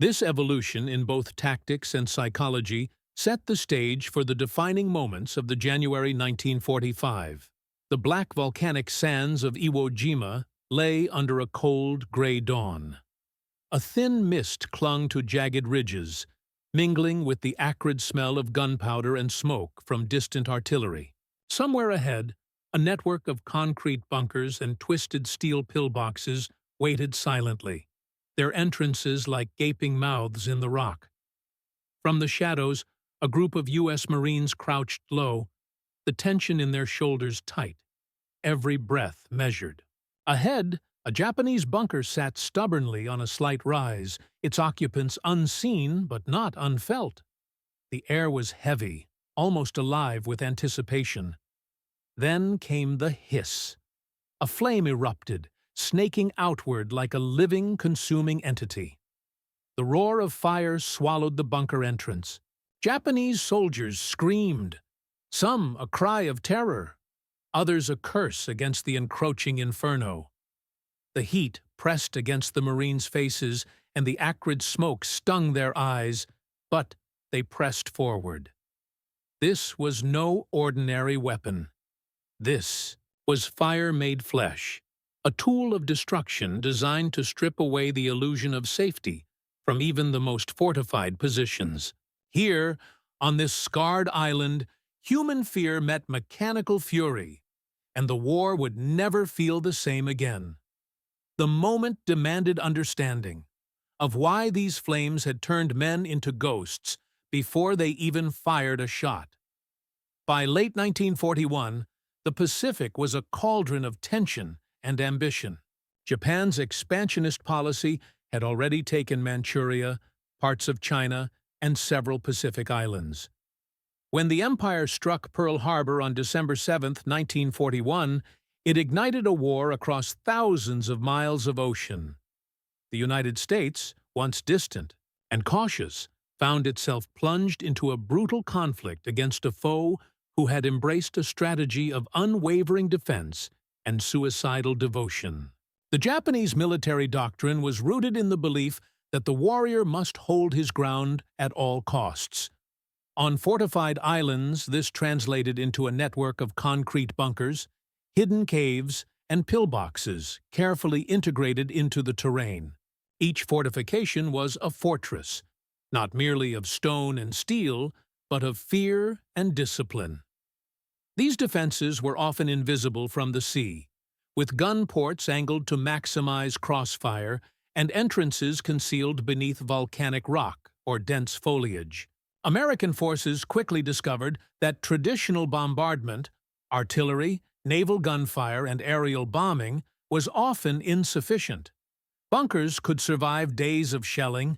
This evolution in both tactics and psychology set the stage for the defining moments of the January 1945. The black volcanic sands of Iwo Jima lay under a cold, gray dawn. A thin mist clung to jagged ridges, mingling with the acrid smell of gunpowder and smoke from distant artillery. Somewhere ahead, a network of concrete bunkers and twisted steel pillboxes waited silently, their entrances like gaping mouths in the rock. From the shadows, a group of U.S. Marines crouched low, the tension in their shoulders tight, every breath measured. Ahead, a Japanese bunker sat stubbornly on a slight rise, its occupants unseen but not unfelt. The air was heavy, almost alive with anticipation. Then came the hiss. A flame erupted, snaking outward like a living, consuming entity. The roar of fire swallowed the bunker entrance. Japanese soldiers screamed, some a cry of terror, others a curse against the encroaching inferno. The heat pressed against the Marines' faces and the acrid smoke stung their eyes, but they pressed forward. This was no ordinary weapon. This was fire made flesh, a tool of destruction designed to strip away the illusion of safety from even the most fortified positions. Here, on this scarred island, human fear met mechanical fury, and the war would never feel the same again. The moment demanded understanding of why these flames had turned men into ghosts before they even fired a shot. By late 1941, the Pacific was a cauldron of tension and ambition. Japan's expansionist policy had already taken Manchuria, parts of China, and several Pacific islands. When the empire struck Pearl Harbor on December 7, 1941, it ignited a war across thousands of miles of ocean. The United States, once distant and cautious, found itself plunged into a brutal conflict against a foe who had embraced a strategy of unwavering defense and suicidal devotion. The Japanese military doctrine was rooted in the belief that the warrior must hold his ground at all costs. On fortified islands, this translated into a network of concrete bunkers, hidden caves, and pillboxes carefully integrated into the terrain. Each fortification was a fortress, not merely of stone and steel, but of fear and discipline. These defenses were often invisible from the sea, with gun ports angled to maximize crossfire and entrances concealed beneath volcanic rock or dense foliage. American forces quickly discovered that traditional bombardment, artillery, naval gunfire, and aerial bombing was often insufficient. Bunkers could survive days of shelling.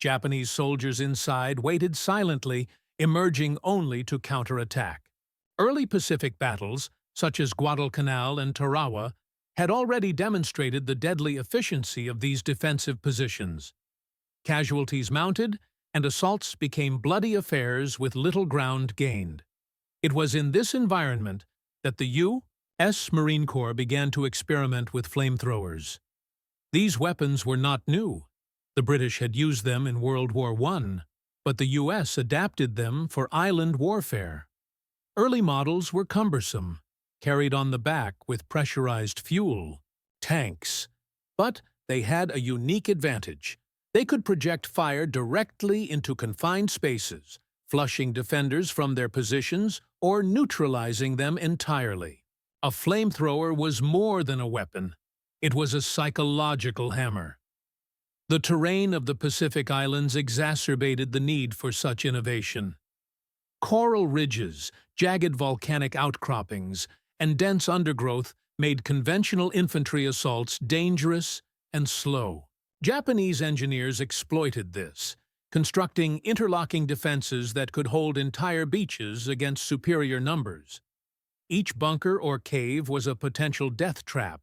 Japanese soldiers inside waited silently, emerging only to counterattack. Early Pacific battles, such as Guadalcanal and Tarawa, had already demonstrated the deadly efficiency of these defensive positions. Casualties mounted, and assaults became bloody affairs with little ground gained. It was in this environment that the U.S. Marine Corps began to experiment with flamethrowers. These weapons were not new. The British had used them in World War I, but the U.S. adapted them for island warfare. Early models were cumbersome, carried on the back with pressurized fuel, tanks. But they had a unique advantage. They could project fire directly into confined spaces, flushing defenders from their positions or neutralizing them entirely. A flamethrower was more than a weapon. It was a psychological hammer. The terrain of the Pacific Islands exacerbated the need for such innovation. Coral ridges, jagged volcanic outcroppings, and dense undergrowth made conventional infantry assaults dangerous and slow. Japanese engineers exploited this, constructing interlocking defenses that could hold entire beaches against superior numbers. Each bunker or cave was a potential death trap,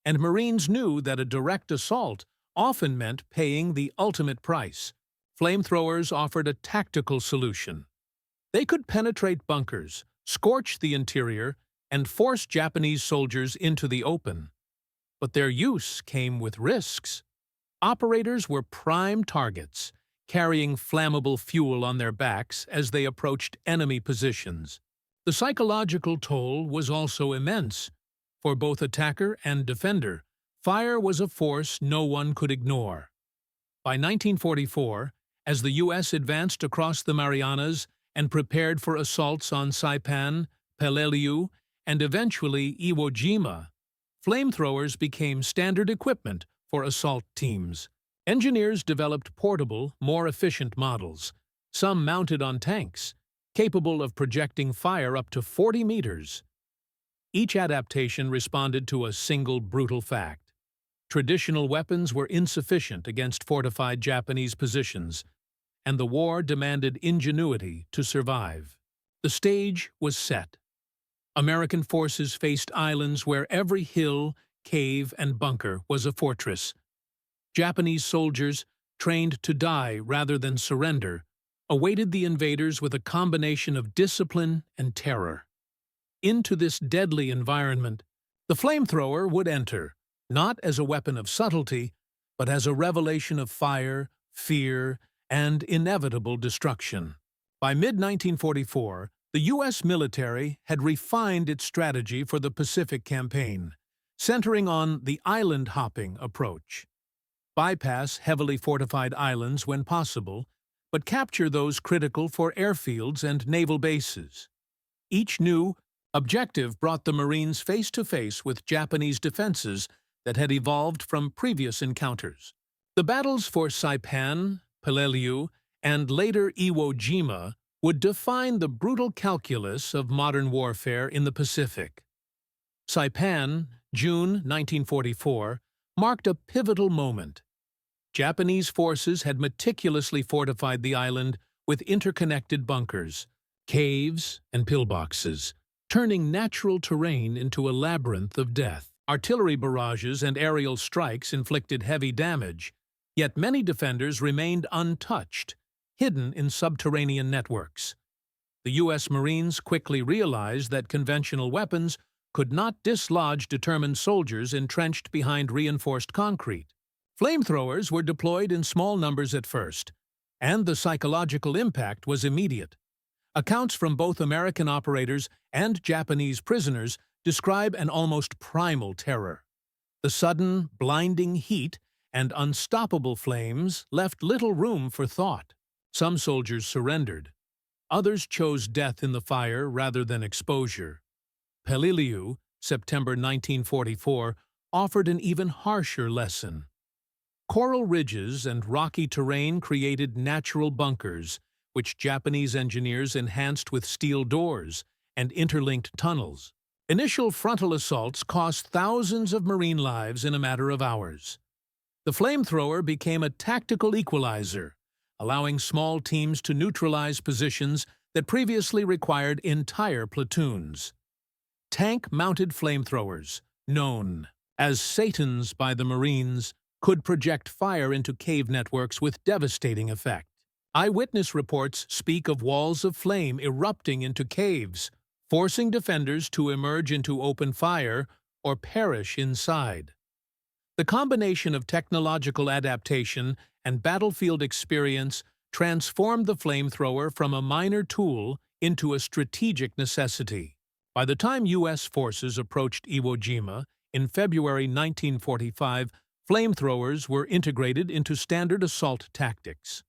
and Marines knew that a direct assault often meant paying the ultimate price. Flamethrowers offered a tactical solution. They could penetrate bunkers, scorch the interior, and force Japanese soldiers into the open. But their use came with risks. Operators were prime targets, carrying flammable fuel on their backs as they approached enemy positions. The psychological toll was also immense. For both attacker and defender, fire was a force no one could ignore. By 1944, as the U.S. advanced across the Marianas and prepared for assaults on Saipan, Peleliu, and eventually Iwo Jima, flamethrowers became standard equipment for assault teams. Engineers developed portable, more efficient models, some mounted on tanks, capable of projecting fire up to 40 meters. Each adaptation responded to a single brutal fact. Traditional weapons were insufficient against fortified Japanese positions, and the war demanded ingenuity to survive. The stage was set. American forces faced islands where every hill, cave, and bunker was a fortress. Japanese soldiers, trained to die rather than surrender, awaited the invaders with a combination of discipline and terror. Into this deadly environment, the flamethrower would enter, not as a weapon of subtlety, but as a revelation of fire, fear, and inevitable destruction. By mid-1944, the U.S. military had refined its strategy for the Pacific Campaign, centering on the island-hopping approach. Bypass heavily fortified islands when possible, but capture those critical for airfields and naval bases. Each new objective brought the Marines face-to-face with Japanese defenses that had evolved from previous encounters. The battles for Saipan, Peleliu, and later Iwo Jima would define the brutal calculus of modern warfare in the Pacific. Saipan, June 1944, marked a pivotal moment. Japanese forces had meticulously fortified the island with interconnected bunkers, caves, and pillboxes, turning natural terrain into a labyrinth of death. Artillery barrages and aerial strikes inflicted heavy damage, yet many defenders remained untouched, hidden in subterranean networks. The U.S. Marines quickly realized that conventional weapons could not dislodge determined soldiers entrenched behind reinforced concrete. Flamethrowers were deployed in small numbers at first, and the psychological impact was immediate. Accounts from both American operators and Japanese prisoners describe an almost primal terror. The sudden, blinding heat and unstoppable flames left little room for thought. Some soldiers surrendered. Others chose death in the fire rather than exposure. Peleliu, September 1944, offered an even harsher lesson. Coral ridges and rocky terrain created natural bunkers, which Japanese engineers enhanced with steel doors and interlinked tunnels. Initial frontal assaults cost thousands of Marine lives in a matter of hours. The flamethrower became a tactical equalizer, allowing small teams to neutralize positions that previously required entire platoons. Tank-mounted flamethrowers, known as Satans by the Marines, could project fire into cave networks with devastating effect. Eyewitness reports speak of walls of flame erupting into caves, forcing defenders to emerge into open fire or perish inside. The combination of technological adaptation and battlefield experience transformed the flamethrower from a minor tool into a strategic necessity. By the time U.S. forces approached Iwo Jima in February 1945, flamethrowers were integrated into standard assault tactics.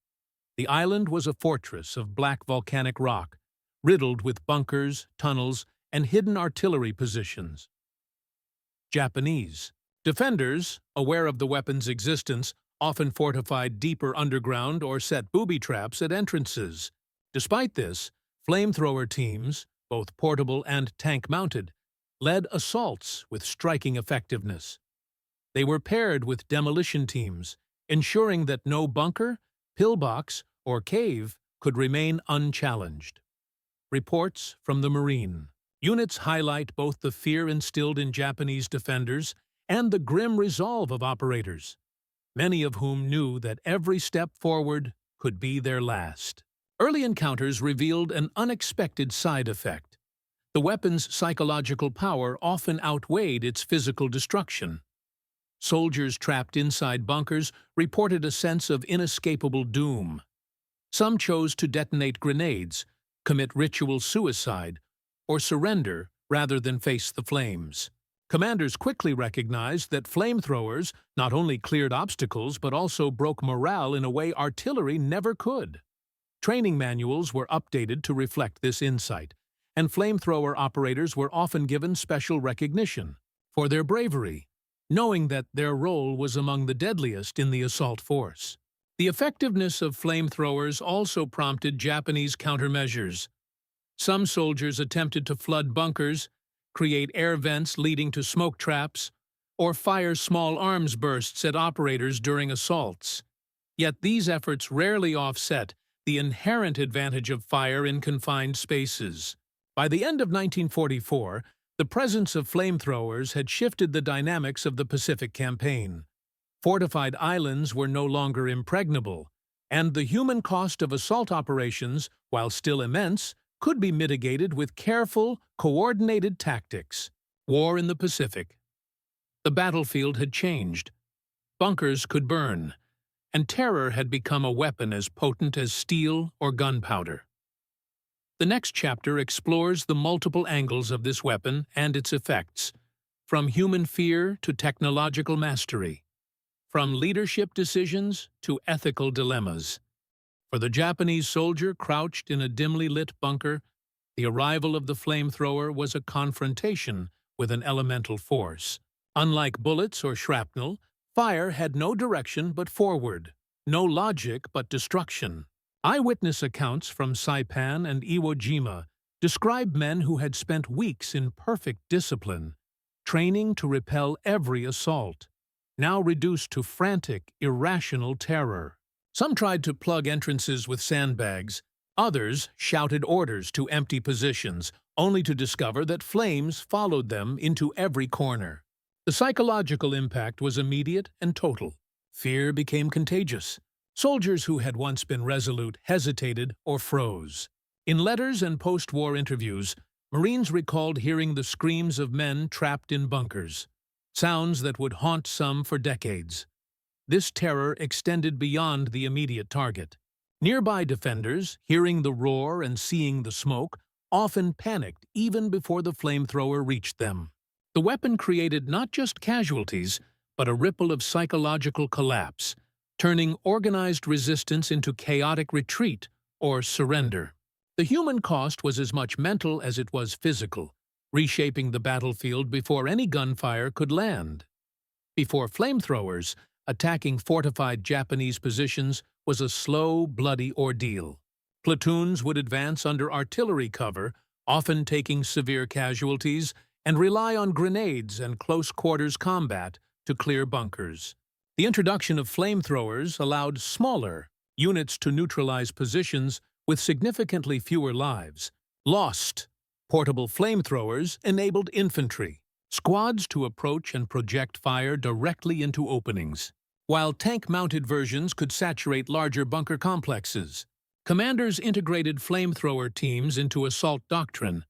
The island was a fortress of black volcanic rock, riddled with bunkers, tunnels, and hidden artillery positions. Japanese defenders, aware of the weapon's existence, often fortified deeper underground or set booby traps at entrances. Despite this, flamethrower teams, both portable and tank-mounted, led assaults with striking effectiveness. They were paired with demolition teams, ensuring that no bunker, pillbox, or cave could remain unchallenged. Reports from the Marine units highlight both the fear instilled in Japanese defenders and the grim resolve of operators, many of whom knew that every step forward could be their last. Early encounters revealed an unexpected side effect. The weapon's psychological power often outweighed its physical destruction. Soldiers trapped inside bunkers reported a sense of inescapable doom. Some chose to detonate grenades, commit ritual suicide, or surrender rather than face the flames. Commanders quickly recognized that flamethrowers not only cleared obstacles but also broke morale in a way artillery never could. Training manuals were updated to reflect this insight, and flamethrower operators were often given special recognition for their bravery, knowing that their role was among the deadliest in the assault force. The effectiveness of flamethrowers also prompted Japanese countermeasures. Some soldiers attempted to flood bunkers, create air vents leading to smoke traps, or fire small arms bursts at operators during assaults. Yet these efforts rarely offset the inherent advantage of fire in confined spaces. By the end of 1944, the presence of flamethrowers had shifted the dynamics of the Pacific Campaign. Fortified islands were no longer impregnable, and the human cost of assault operations, while still immense, could be mitigated with careful, coordinated tactics. War in the Pacific. The battlefield had changed. Bunkers could burn, and terror had become a weapon as potent as steel or gunpowder. The next chapter explores the multiple angles of this weapon and its effects, from human fear to technological mastery, from leadership decisions to ethical dilemmas. For the Japanese soldier crouched in a dimly lit bunker, the arrival of the flamethrower was a confrontation with an elemental force. Unlike bullets or shrapnel, fire had no direction but forward, no logic but destruction. Eyewitness accounts from Saipan and Iwo Jima describe men who had spent weeks in perfect discipline, training to repel every assault, now reduced to frantic, irrational terror. Some tried to plug entrances with sandbags. Others shouted orders to empty positions, only to discover that flames followed them into every corner. The psychological impact was immediate and total. Fear became contagious. Soldiers who had once been resolute hesitated or froze. In letters and post-war interviews, Marines recalled hearing the screams of men trapped in bunkers, sounds that would haunt some for decades. This terror extended beyond the immediate target. Nearby defenders, hearing the roar and seeing the smoke, often panicked even before the flamethrower reached them. The weapon created not just casualties, but a ripple of psychological collapse, turning organized resistance into chaotic retreat or surrender. The human cost was as much mental as it was physical, reshaping the battlefield before any gunfire could land. Before flamethrowers, attacking fortified Japanese positions was a slow, bloody ordeal. Platoons would advance under artillery cover, often taking severe casualties, and rely on grenades and close-quarters combat to clear bunkers. The introduction of flamethrowers allowed smaller units to neutralize positions with significantly fewer lives lost. Portable flamethrowers enabled infantry, squads to approach and project fire directly into openings, while tank-mounted versions could saturate larger bunker complexes. Commanders integrated flamethrower teams into assault doctrine,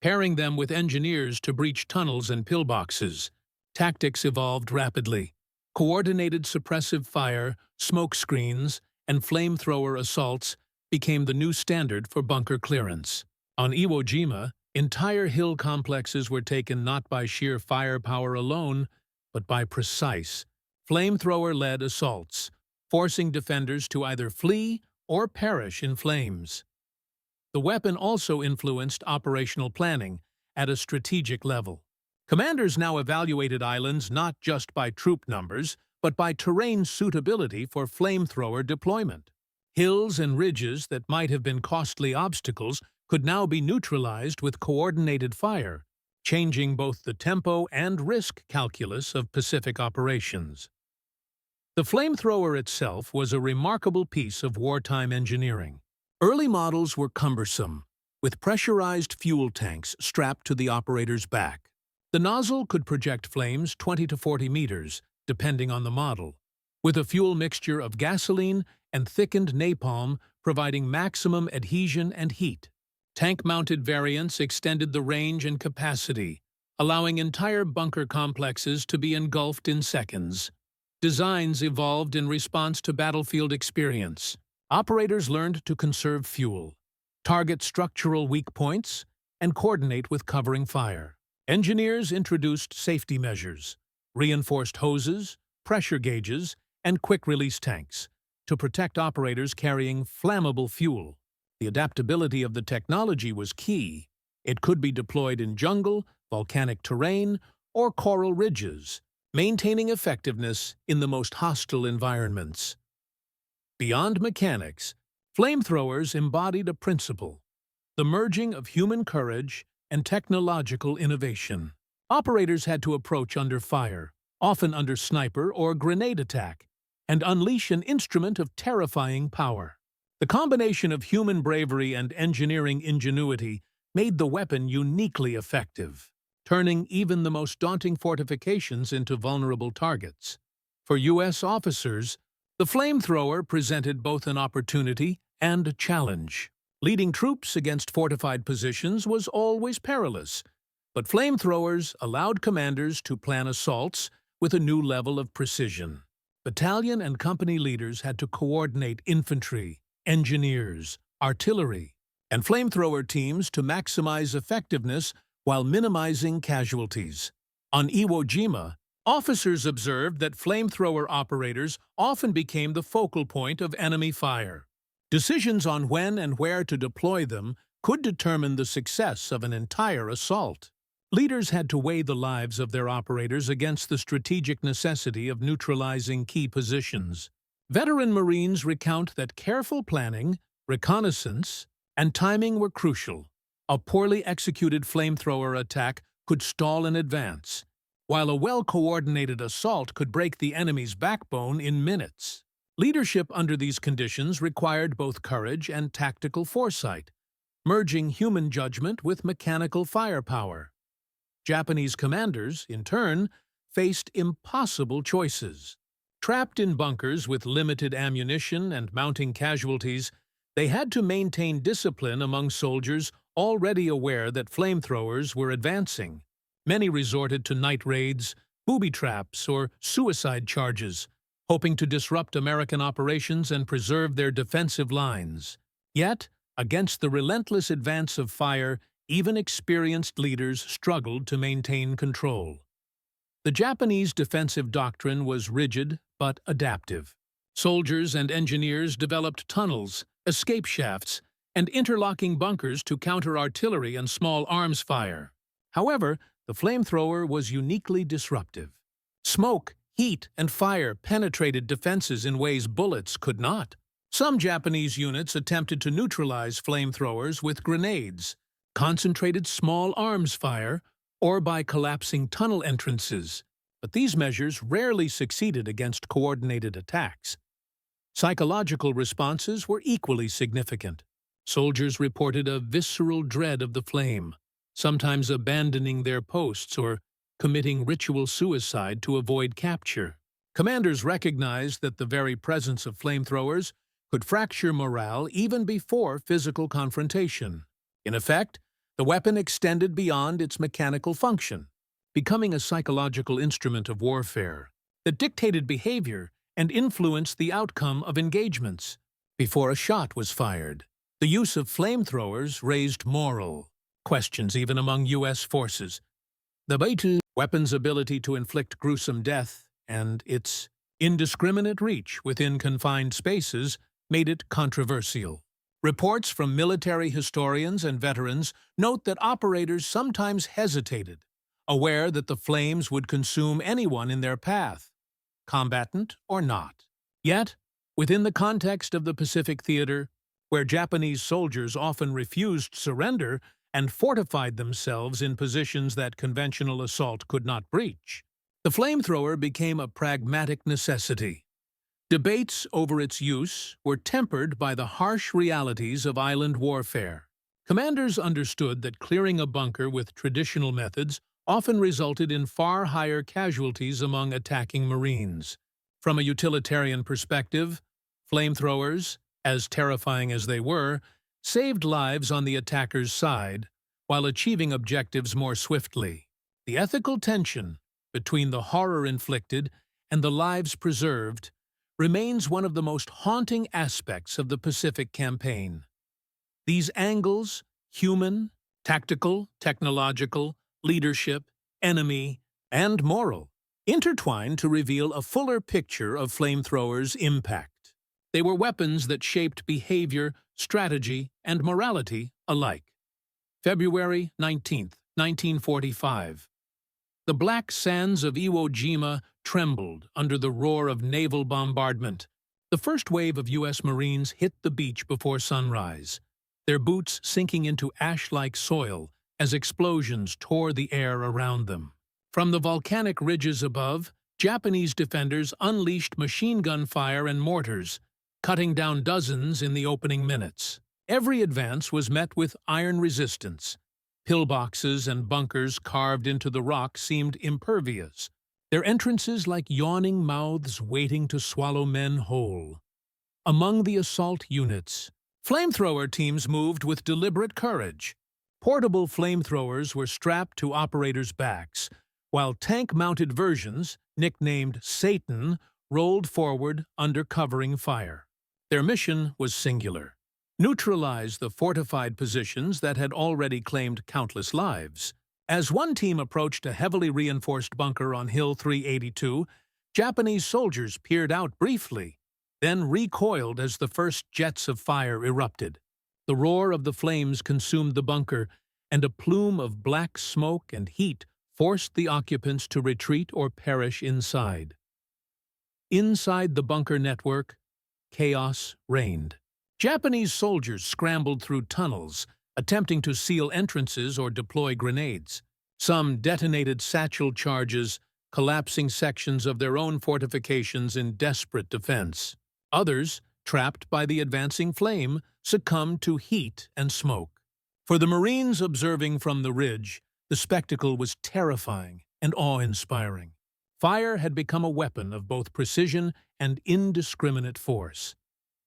pairing them with engineers to breach tunnels and pillboxes. Tactics evolved rapidly. Coordinated suppressive fire, smoke screens, and flamethrower assaults became the new standard for bunker clearance. On Iwo Jima, entire hill complexes were taken not by sheer firepower alone, but by precise, flamethrower-led assaults, forcing defenders to either flee or perish in flames. The weapon also influenced operational planning at a strategic level. Commanders now evaluated islands not just by troop numbers, but by terrain suitability for flamethrower deployment. Hills and ridges that might have been costly obstacles could now be neutralized with coordinated fire, changing both the tempo and risk calculus of Pacific operations. The flamethrower itself was a remarkable piece of wartime engineering. Early models were cumbersome, with pressurized fuel tanks strapped to the operator's back. The nozzle could project flames 20 to 40 meters, depending on the model, with a fuel mixture of gasoline and thickened napalm providing maximum adhesion and heat. Tank-mounted variants extended the range and capacity, allowing entire bunker complexes to be engulfed in seconds. Designs evolved in response to battlefield experience. Operators learned to conserve fuel, target structural weak points, and coordinate with covering fire. Engineers introduced safety measures, reinforced hoses, pressure gauges, and quick-release tanks to protect operators carrying flammable fuel. The adaptability of the technology was key. It could be deployed in jungle, volcanic terrain, or coral ridges, maintaining effectiveness in the most hostile environments. Beyond mechanics, flamethrowers embodied a principle: the merging of human courage and technological innovation. Operators had to approach under fire, often under sniper or grenade attack, and unleash an instrument of terrifying power. The combination of human bravery and engineering ingenuity made the weapon uniquely effective, turning even the most daunting fortifications into vulnerable targets. For U.S. officers, the flamethrower presented both an opportunity and a challenge. Leading troops against fortified positions was always perilous, but flamethrowers allowed commanders to plan assaults with a new level of precision. Battalion and company leaders had to coordinate infantry, engineers, artillery, and flamethrower teams to maximize effectiveness while minimizing casualties. On Iwo Jima, officers observed that flamethrower operators often became the focal point of enemy fire. Decisions on when and where to deploy them could determine the success of an entire assault. Leaders had to weigh the lives of their operators against the strategic necessity of neutralizing key positions. Veteran Marines recount that careful planning, reconnaissance, and timing were crucial. A poorly executed flamethrower attack could stall an advance, while a well-coordinated assault could break the enemy's backbone in minutes. Leadership under these conditions required both courage and tactical foresight, merging human judgment with mechanical firepower. Japanese commanders, in turn, faced impossible choices. Trapped in bunkers with limited ammunition and mounting casualties, they had to maintain discipline among soldiers already aware that flamethrowers were advancing. Many resorted to night raids, booby traps, or suicide charges, hoping to disrupt American operations and preserve their defensive lines. Yet, against the relentless advance of fire, even experienced leaders struggled to maintain control. The Japanese defensive doctrine was rigid but adaptive. Soldiers and engineers developed tunnels, escape shafts, and interlocking bunkers to counter artillery and small arms fire. However, the flamethrower was uniquely disruptive. Smoke, heat, and fire penetrated defenses in ways bullets could not. Some Japanese units attempted to neutralize flamethrowers with grenades, concentrated small arms fire, or by collapsing tunnel entrances, but these measures rarely succeeded against coordinated attacks. Psychological responses were equally significant. Soldiers reported a visceral dread of the flame, sometimes abandoning their posts or committing ritual suicide to avoid capture. Commanders recognized that the very presence of flamethrowers could fracture morale even before physical confrontation. In effect, the weapon extended beyond its mechanical function, becoming a psychological instrument of warfare that dictated behavior and influenced the outcome of engagements. Before a shot was fired, the use of flamethrowers raised moral questions even among U.S. forces. The weapon's ability to inflict gruesome death and its indiscriminate reach within confined spaces made it controversial. Reports from military historians and veterans note that operators sometimes hesitated, aware that the flames would consume anyone in their path, combatant or not. Yet, within the context of the Pacific Theater, where Japanese soldiers often refused surrender and fortified themselves in positions that conventional assault could not breach, the flamethrower became a pragmatic necessity. Debates over its use were tempered by the harsh realities of island warfare. Commanders understood that clearing a bunker with traditional methods often resulted in far higher casualties among attacking Marines. From a utilitarian perspective, flamethrowers, as terrifying as they were, saved lives on the attacker's side while achieving objectives more swiftly. The ethical tension between the horror inflicted and the lives preserved remains one of the most haunting aspects of the Pacific Campaign. These angles, human, tactical, technological, leadership, enemy, and moral, intertwine to reveal a fuller picture of flamethrowers' impact. They were weapons that shaped behavior, strategy, and morality alike. February 19, 1945. The black sands of Iwo Jima trembled under the roar of naval bombardment. The first wave of U.S. Marines hit the beach before sunrise, their boots sinking into ash-like soil as explosions tore the air around them. From the volcanic ridges above, Japanese defenders unleashed machine gun fire and mortars, cutting down dozens in the opening minutes. Every advance was met with iron resistance. Pillboxes and bunkers carved into the rock seemed impervious, their entrances like yawning mouths waiting to swallow men whole. Among the assault units, flamethrower teams moved with deliberate courage. Portable flamethrowers were strapped to operators' backs, while tank-mounted versions, nicknamed Satan, rolled forward under covering fire. Their mission was singular: neutralize the fortified positions that had already claimed countless lives. As one team approached a heavily reinforced bunker on Hill 382, Japanese soldiers peered out briefly, then recoiled as the first jets of fire erupted. The roar of the flames consumed the bunker, and a plume of black smoke and heat forced the occupants to retreat or perish inside. Inside the bunker network, chaos reigned. Japanese soldiers scrambled through tunnels, attempting to seal entrances or deploy grenades. Some detonated satchel charges, collapsing sections of their own fortifications in desperate defense. Others, trapped by the advancing flame, succumbed to heat and smoke. For the Marines observing from the ridge, the spectacle was terrifying and awe-inspiring. Fire had become a weapon of both precision and indiscriminate force.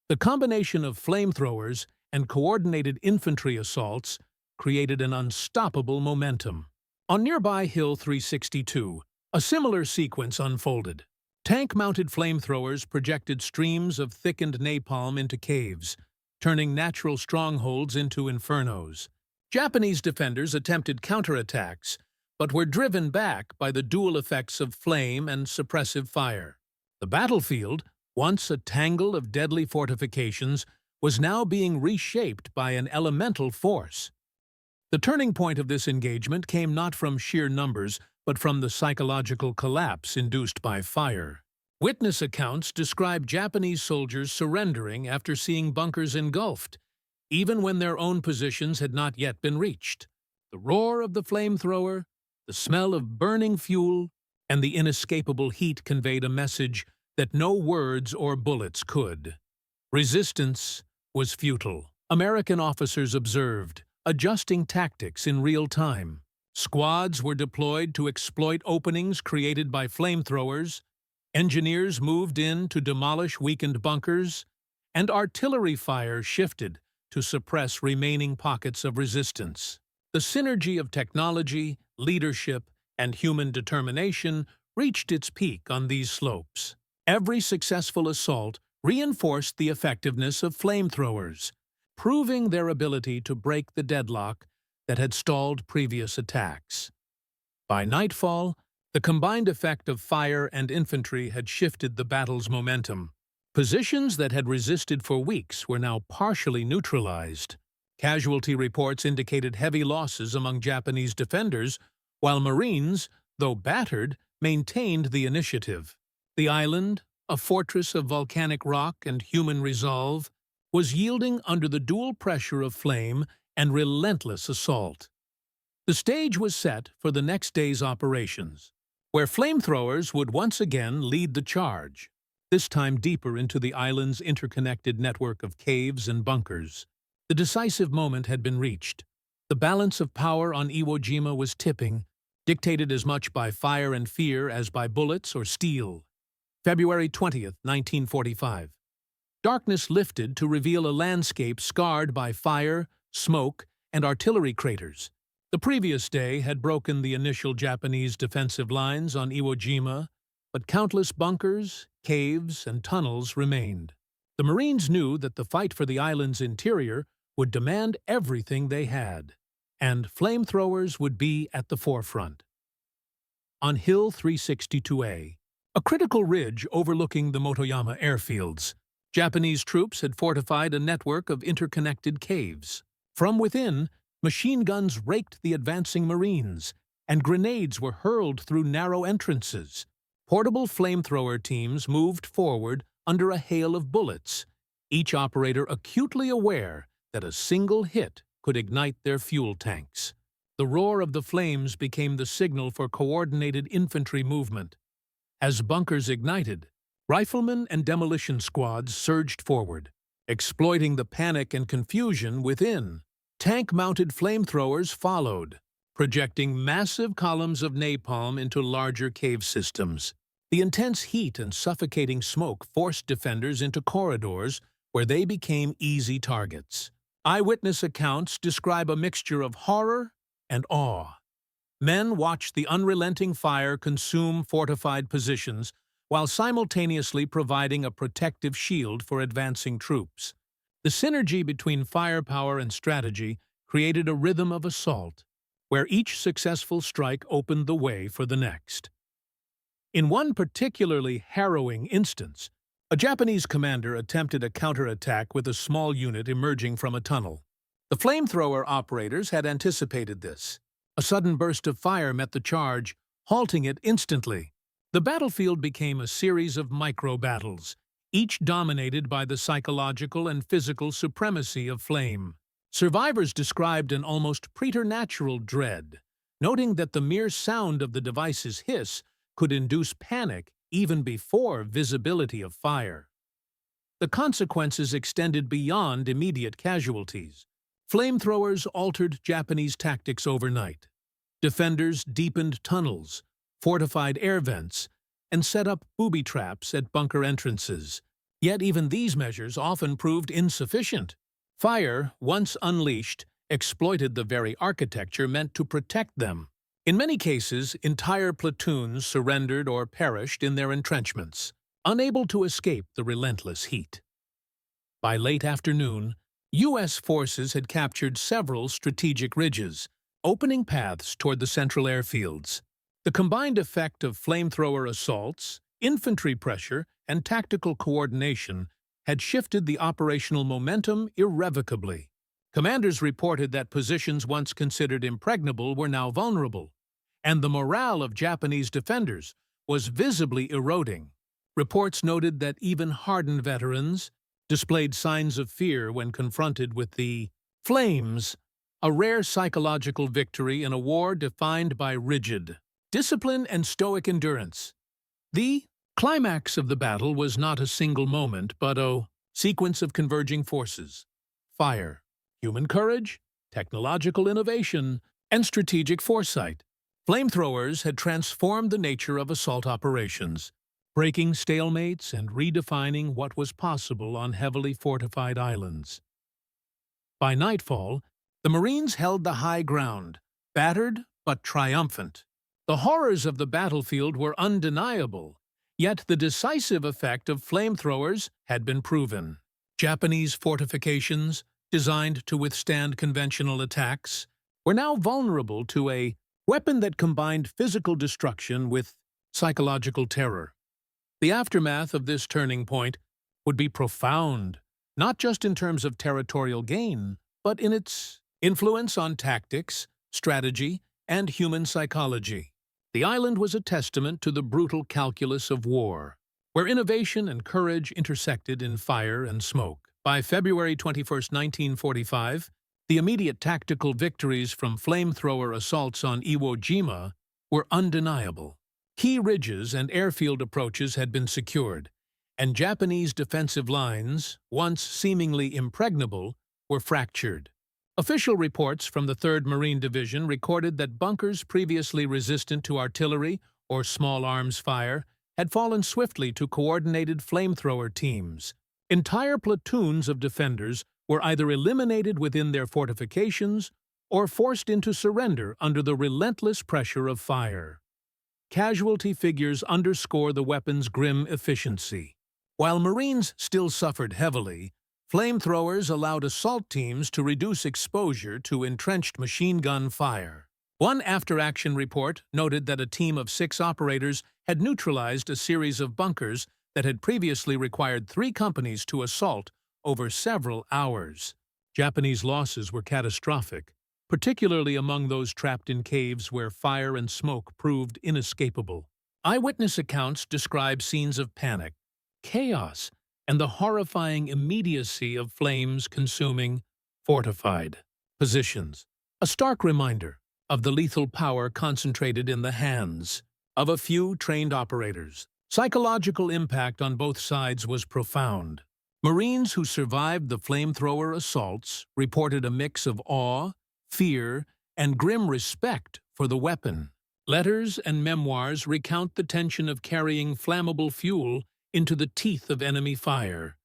The combination of flamethrowers and coordinated infantry assaults created an unstoppable momentum. On nearby Hill 362, a similar sequence unfolded. Tank-mounted flamethrowers projected streams of thickened napalm into caves, turning natural strongholds into infernos. Japanese defenders attempted counterattacks, but were driven back by the dual effects of flame and suppressive fire. The battlefield, once a tangle of deadly fortifications, was now being reshaped by an elemental force. The turning point of this engagement came not from sheer numbers, but from the psychological collapse induced by fire. Witness accounts describe Japanese soldiers surrendering after seeing bunkers engulfed, even when their own positions had not yet been reached. The roar of the flamethrower, the smell of burning fuel, and the inescapable heat conveyed a message that no words or bullets could. Resistance was futile. American officers observed, adjusting tactics in real time. Squads were deployed to exploit openings created by flamethrowers, engineers moved in to demolish weakened bunkers, and artillery fire shifted to suppress remaining pockets of resistance. The synergy of technology, leadership, and human determination reached its peak on these slopes. Every successful assault reinforced the effectiveness of flamethrowers, proving their ability to break the deadlock that had stalled previous attacks. By nightfall, the combined effect of fire and infantry had shifted the battle's momentum. Positions that had resisted for weeks were now partially neutralized. Casualty reports indicated heavy losses among Japanese defenders, while Marines, though battered, maintained the initiative. The island, a fortress of volcanic rock and human resolve, was yielding under the dual pressure of flame and relentless assault. The stage was set for the next day's operations, where flamethrowers would once again lead the charge, this time deeper into the island's interconnected network of caves and bunkers. The decisive moment had been reached. The balance of power on Iwo Jima was tipping, dictated as much by fire and fear as by bullets or steel. February 20th, 1945. Darkness lifted to reveal a landscape scarred by fire, smoke, and artillery craters. The previous day had broken the initial Japanese defensive lines on Iwo Jima, but countless bunkers, caves, and tunnels remained. The Marines knew that the fight for the island's interior would demand everything they had, and flamethrowers would be at the forefront. On Hill 362A, a critical ridge overlooking the Motoyama airfields, Japanese troops had fortified a network of interconnected caves. From within, machine guns raked the advancing Marines, and grenades were hurled through narrow entrances. Portable flamethrower teams moved forward under a hail of bullets, each operator acutely aware that a single hit could ignite their fuel tanks. The roar of the flames became the signal for coordinated infantry movement. As bunkers ignited, riflemen and demolition squads surged forward, exploiting the panic and confusion within. Tank-mounted flamethrowers followed, projecting massive columns of napalm into larger cave systems. The intense heat and suffocating smoke forced defenders into corridors where they became easy targets. Eyewitness accounts describe a mixture of horror and awe. Men watched the unrelenting fire consume fortified positions while simultaneously providing a protective shield for advancing troops. The synergy between firepower and strategy created a rhythm of assault, where each successful strike opened the way for the next. In one particularly harrowing instance, a Japanese commander attempted a counterattack with a small unit emerging from a tunnel. The flamethrower operators had anticipated this. A sudden burst of fire met the charge, halting it instantly. The battlefield became a series of micro-battles, each dominated by the psychological and physical supremacy of flame. Survivors described an almost preternatural dread, noting that the mere sound of the device's hiss could induce panic even before visibility of fire. The consequences extended beyond immediate casualties. Flamethrowers altered Japanese tactics overnight. Defenders deepened tunnels, fortified air vents, and set up booby traps at bunker entrances. Yet even these measures often proved insufficient. Fire, once unleashed, exploited the very architecture meant to protect them. In many cases, entire platoons surrendered or perished in their entrenchments, unable to escape the relentless heat. By late afternoon, U.S. forces had captured several strategic ridges, opening paths toward the central airfields. The combined effect of flamethrower assaults, infantry pressure, and tactical coordination had shifted the operational momentum irrevocably. Commanders reported that positions once considered impregnable were now vulnerable, and the morale of Japanese defenders was visibly eroding. Reports noted that even hardened veterans displayed signs of fear when confronted with the flames, a rare psychological victory in a war defined by rigid discipline and stoic endurance. The climax of the battle was not a single moment, but a sequence of converging forces: fire, human courage, technological innovation, and strategic foresight. Flamethrowers had transformed the nature of assault operations, breaking stalemates and redefining what was possible on heavily fortified islands. By nightfall, the Marines held the high ground, battered but triumphant. The horrors of the battlefield were undeniable, yet the decisive effect of flamethrowers had been proven. Japanese fortifications, designed to withstand conventional attacks, were now vulnerable to a weapon that combined physical destruction with psychological terror. The aftermath of this turning point would be profound, not just in terms of territorial gain, but in its influence on tactics, strategy, and human psychology. The island was a testament to the brutal calculus of war, where innovation and courage intersected in fire and smoke. By February 21, 1945, the immediate tactical victories from flamethrower assaults on Iwo Jima were undeniable. Key ridges and airfield approaches had been secured, and Japanese defensive lines, once seemingly impregnable, were fractured. Official reports from the 3rd Marine Division recorded that bunkers previously resistant to artillery or small arms fire had fallen swiftly to coordinated flamethrower teams. Entire platoons of defenders were either eliminated within their fortifications or forced into surrender under the relentless pressure of fire. Casualty figures underscore the weapon's grim efficiency. While Marines still suffered heavily, flamethrowers allowed assault teams to reduce exposure to entrenched machine gun fire. One after-action report noted that a team of 6 operators had neutralized a series of bunkers that had previously required 3 companies to assault over several hours. Japanese losses were catastrophic, particularly among those trapped in caves where fire and smoke proved inescapable. Eyewitness accounts describe scenes of panic, chaos, and the horrifying immediacy of flames consuming fortified positions. A stark reminder of the lethal power concentrated in the hands of a few trained operators. Psychological impact on both sides was profound. Marines who survived the flamethrower assaults reported a mix of awe, fear, and grim respect for the weapon. Letters and memoirs recount the tension of carrying flammable fuel into the teeth of enemy fire,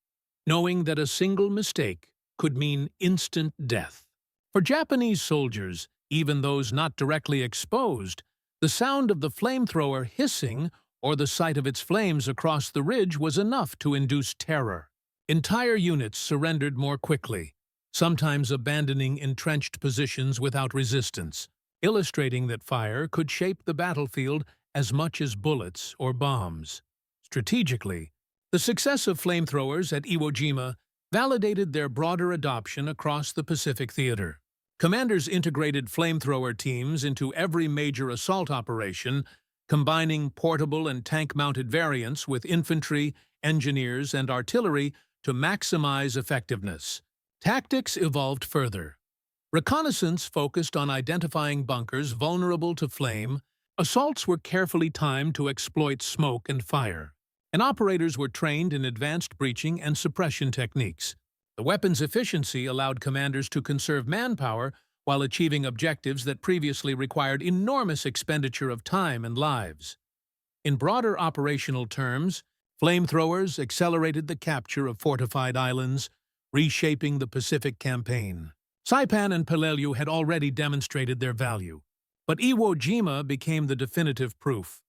knowing that a single mistake could mean instant death. For Japanese soldiers, even those not directly exposed, the sound of the flamethrower hissing or the sight of its flames across the ridge was enough to induce terror. Entire units surrendered more quickly, sometimes abandoning entrenched positions without resistance, illustrating that fire could shape the battlefield as much as bullets or bombs. Strategically, the success of flamethrowers at Iwo Jima validated their broader adoption across the Pacific theater. Commanders integrated flamethrower teams into every major assault operation, combining portable and tank-mounted variants with infantry, engineers, and artillery to maximize effectiveness. Tactics evolved further. Reconnaissance focused on identifying bunkers vulnerable to flame, assaults were carefully timed to exploit smoke and fire, and operators were trained in advanced breaching and suppression techniques. The weapon's efficiency allowed commanders to conserve manpower while achieving objectives that previously required enormous expenditure of time and lives. In broader operational terms, flamethrowers accelerated the capture of fortified islands, reshaping the Pacific campaign. Saipan and Peleliu had already demonstrated their value, but Iwo Jima became the definitive proof.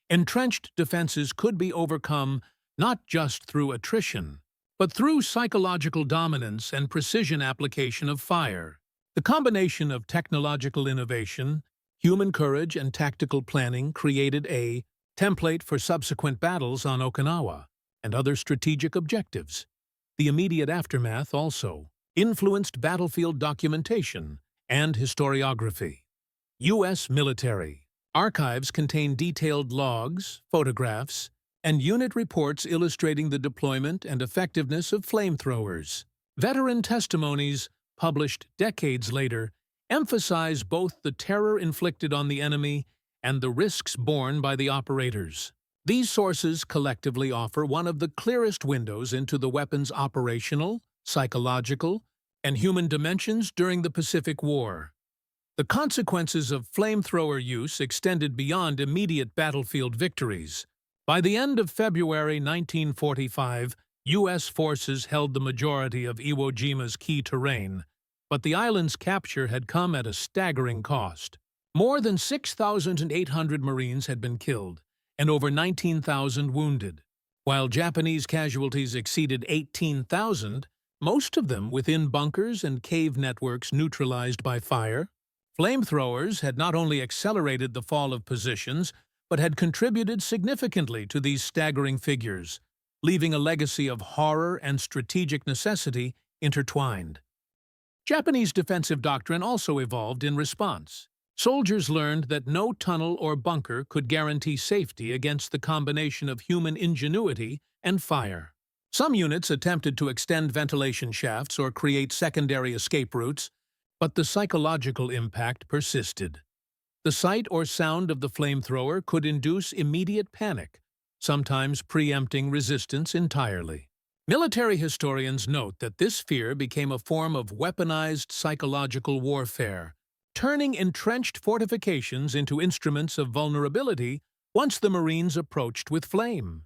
Entrenched defenses could be overcome not just through attrition, but through psychological dominance and precision application of fire. The combination of technological innovation, human courage, and tactical planning created a template for subsequent battles on Okinawa and other strategic objectives. The immediate aftermath also influenced battlefield documentation and historiography. U.S. military archives contain detailed logs, photographs, and unit reports illustrating the deployment and effectiveness of flamethrowers. Veteran testimonies, published decades later, emphasize both the terror inflicted on the enemy and the risks borne by the operators. These sources collectively offer one of the clearest windows into the weapon's operational, psychological, and human dimensions during the Pacific War. The consequences of flamethrower use extended beyond immediate battlefield victories. By the end of February 1945, U.S. forces held the majority of Iwo Jima's key terrain, but the island's capture had come at a staggering cost. More than 6,800 Marines had been killed, and over 19,000 wounded. While Japanese casualties exceeded 18,000, most of them within bunkers and cave networks neutralized by fire. Flamethrowers had not only accelerated the fall of positions, but had contributed significantly to these staggering figures, leaving a legacy of horror and strategic necessity intertwined. Japanese defensive doctrine also evolved in response. Soldiers learned that no tunnel or bunker could guarantee safety against the combination of human ingenuity and fire. Some units attempted to extend ventilation shafts or create secondary escape routes, but the psychological impact persisted. The sight or sound of the flamethrower could induce immediate panic, sometimes preempting resistance entirely. Military historians note that this fear became a form of weaponized psychological warfare, turning entrenched fortifications into instruments of vulnerability once the Marines approached with flame.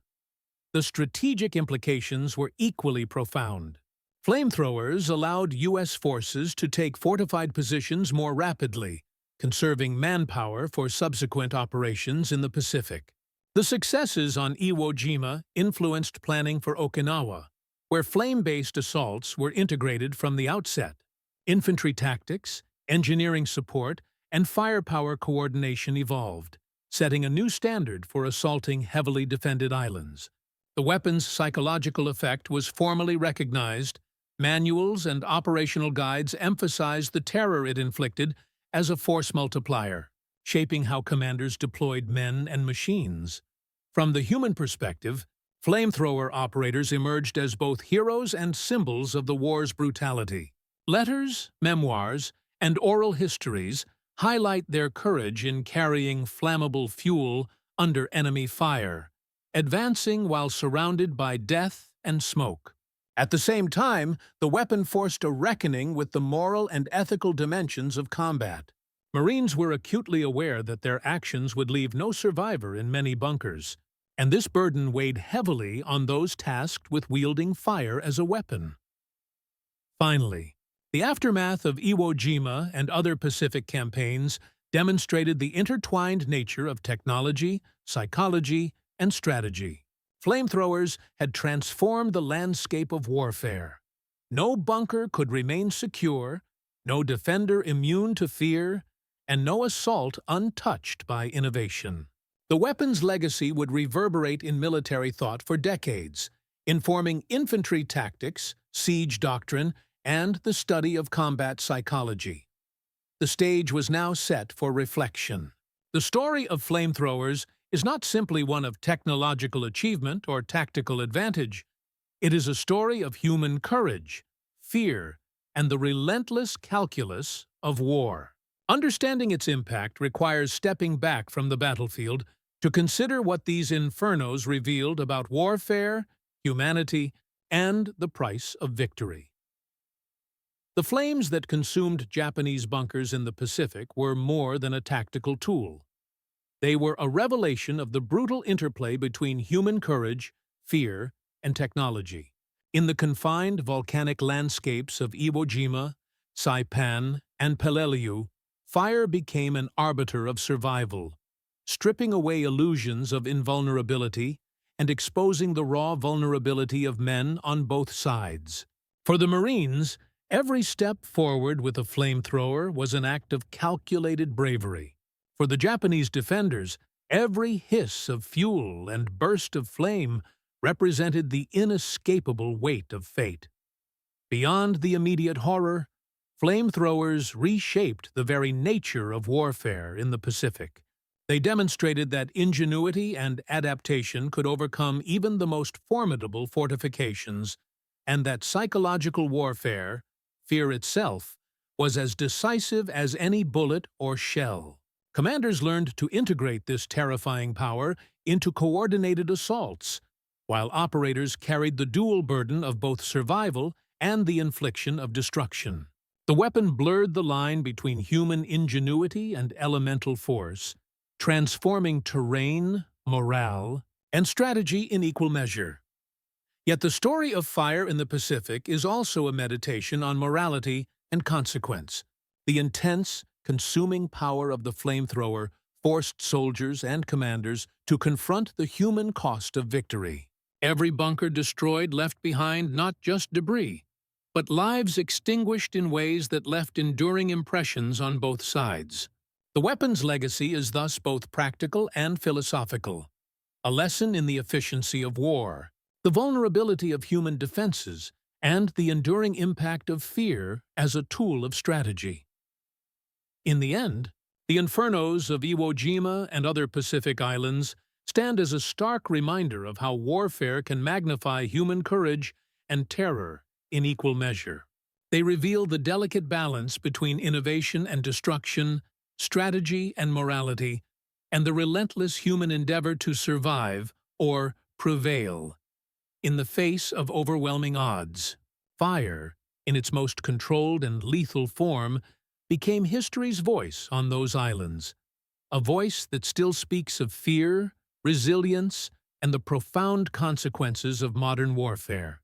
The strategic implications were equally profound. Flamethrowers allowed U.S. forces to take fortified positions more rapidly, conserving manpower for subsequent operations in the Pacific. The successes on Iwo Jima influenced planning for Okinawa, where flame-based assaults were integrated from the outset. Infantry tactics, engineering support, and firepower coordination evolved, setting a new standard for assaulting heavily defended islands. The weapon's psychological effect was formally recognized. Manuals and operational guides emphasized the terror it inflicted as a force multiplier, shaping how commanders deployed men and machines. From the human perspective, flamethrower operators emerged as both heroes and symbols of the war's brutality. Letters, memoirs, and oral histories highlight their courage in carrying flammable fuel under enemy fire, advancing while surrounded by death and smoke. At the same time, the weapon forced a reckoning with the moral and ethical dimensions of combat. Marines were acutely aware that their actions would leave no survivor in many bunkers, and this burden weighed heavily on those tasked with wielding fire as a weapon. Finally, the aftermath of Iwo Jima and other Pacific campaigns demonstrated the intertwined nature of technology, psychology, and strategy. Flamethrowers had transformed the landscape of warfare. No bunker could remain secure, no defender immune to fear, and no assault untouched by innovation. The weapon's legacy would reverberate in military thought for decades, informing infantry tactics, siege doctrine, and the study of combat psychology. The stage was now set for reflection. The story of flamethrowers is not simply one of technological achievement or tactical advantage. It is a story of human courage, fear, and the relentless calculus of war. Understanding its impact requires stepping back from the battlefield to consider what these infernos revealed about warfare, humanity, and the price of victory. The flames that consumed Japanese bunkers in the Pacific were more than a tactical tool. They were a revelation of the brutal interplay between human courage, fear, and technology. In the confined volcanic landscapes of Iwo Jima, Saipan, and Peleliu, fire became an arbiter of survival, stripping away illusions of invulnerability and exposing the raw vulnerability of men on both sides. For the Marines, every step forward with a flamethrower was an act of calculated bravery. For the Japanese defenders, every hiss of fuel and burst of flame represented the inescapable weight of fate. Beyond the immediate horror, flamethrowers reshaped the very nature of warfare in the Pacific. They demonstrated that ingenuity and adaptation could overcome even the most formidable fortifications, and that psychological warfare, fear itself, was as decisive as any bullet or shell. Commanders learned to integrate this terrifying power into coordinated assaults, while operators carried the dual burden of both survival and the infliction of destruction. The weapon blurred the line between human ingenuity and elemental force, transforming terrain, morale, and strategy in equal measure. Yet the story of fire in the Pacific is also a meditation on morality and consequence. The intense, consuming power of the flamethrower forced soldiers and commanders to confront the human cost of victory. Every bunker destroyed left behind not just debris, but lives extinguished in ways that left enduring impressions on both sides. The weapon's legacy is thus both practical and philosophical, a lesson in the efficiency of war, the vulnerability of human defenses, and the enduring impact of fear as a tool of strategy. In the end, the Infernos of Iwo Jima and other Pacific islands stand as a stark reminder of how warfare can magnify human courage and terror in equal measure. They reveal the delicate balance between innovation and destruction, strategy and morality, and the relentless human endeavor to survive or prevail in the face of overwhelming odds. Fire, in its most controlled and lethal form, became history's voice on those islands, a voice that still speaks of fear, resilience, and the profound consequences of modern warfare.